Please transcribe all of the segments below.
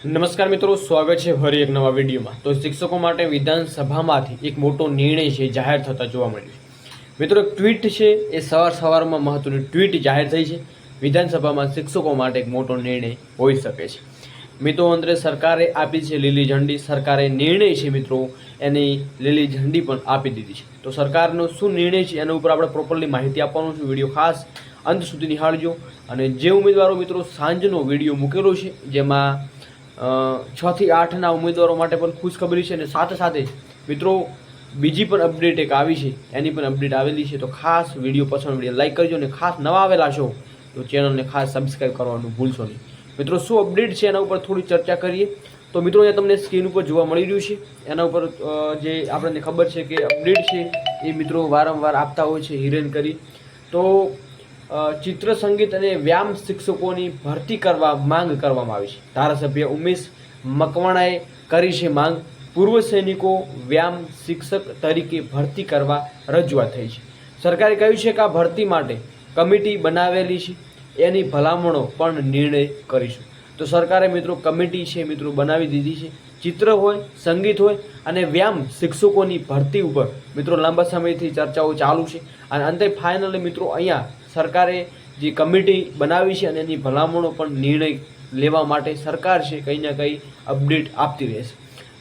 નમસ્કાર મિત્રો, સ્વાગત છે ફરી એક નવા વિડીયોમાં। તો શિક્ષકો માટે વિધાનસભામાંથી એક મોટો નિર્ણય છે જાહેર થતા જોવા મળ્યો છે। મિત્રો, એક ટ્વીટ છે એ સવારમાં મહત્વની ટ્વીટ જાહેર થઈ છે। વિધાનસભામાં શિક્ષકો માટે એક મોટો નિર્ણય હોઈ શકે છે। મિત્રો, અંતરે સરકારે આપી છે લીલી ઝંડી। સરકારે નિર્ણય છે મિત્રો એની લીલી ઝંડી પણ આપી દીધી છે। તો સરકારનો શું નિર્ણય છે એના ઉપર આપણે પ્રોપરલી માહિતી આપવાનું છે। વિડીયો ખાસ અંત સુધી નિહાળજો। અને જે ઉમેદવારો મિત્રો સાંજનો વિડીયો મૂકેલો છે જેમાં 6 થી 8ના ઉમેદવારો માટે પણ ખુશખબરી છે અને સાથે સાથે મિત્રો બીજી પણ અપડેટ એક આવી છે એની પણ અપડેટ આવેલી છે। તો ખાસ વિડીયો પસંદ વિડીયો લાઈક કરજો અને ખાસ નવા આવેલા છો તો ચેનલને ખાસ સબસ્ક્રાઈબ કરવાનું ભૂલશો નહીં। મિત્રો, શું અપડેટ છે એના ઉપર થોડી ચર્ચા કરીએ। તો મિત્રો, અહીંયા તમને સ્ક્રીન ઉપર જોવા મળી રહ્યું છે એના ઉપર જે આપણને ખબર છે કે અપડેટ છે એ મિત્રો વારંવાર આપતા હોય છે હિરેન કરી। તો ચિત્ર સંગીત અને વ્યાયામ શિક્ષકોની ભરતી કરવા માંગ કરવામાં આવી છે। ધારાસભ્ય ઉમેશ મકવાણાએ કરી છે માંગ। પૂર્વ સૈનિકો વ્યાયામ શિક્ષક તરીકે ભરતી કરવા રજૂઆત થઈ છે। સરકારે કહ્યું છે કે આ ભરતી માટે કમિટી બનાવેલી છે, એની ભલામણો પણ નિર્ણય કરીશું। તો સરકારે મિત્રો કમિટી છે મિત્રો બનાવી દીધી છે। ચિત્ર હોય, સંગીત હોય અને વ્યાયામ શિક્ષકોની ભરતી ઉપર મિત્રો લાંબા સમયથી ચર્ચાઓ ચાલુ છે અને અંતે ફાઇનલી મિત્રો અહીંયા સરકારે જે કમિટી બનાવી છે અને એની ભલામણો પણ નિર્ણય લેવા માટે સરકાર છે કંઈ ના કંઈ અપડેટ આપતી રહેશે।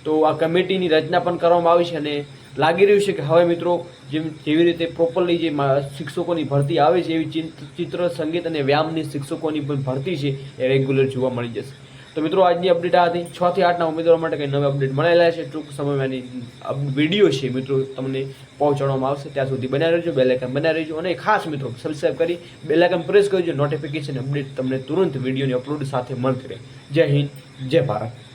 તો આ કમિટીની રચના પણ કરવામાં આવી છે અને લાગી રહ્યું છે કે હવે મિત્રો જેવી રીતે પ્રોપરલી જે શિક્ષકોની ભરતી આવે છે એવી ચિત્ર સંગીત અને વ્યાયામની શિક્ષકોની પણ ભરતી છે એ રેગ્યુલર જોવા મળી જશે। તો મિત્રો, આજની અપડેટ આ હતી। 6 થી 8ના ઉમેદવારો માટે કંઈ નવા અપડેટ મળેલા છે। ટૂંક સમયમાં એની વિડીયો છે મિત્રો તમને પહોંચાડવામાં આવશે। ત્યાં સુધી બનાવી રહેજો, બેલ આઇકન બનાવી રહેજો અને ખાસ મિત્રો સબસ્ક્રાઈબ કરી બેલ આઇકન પ્રેસ કરજો। નોટિફિકેશન અપડેટ તમને તુરંત વિડીયોની અપલોડ સાથે મળતી રહે। જય હિન્દ, જય ભારત।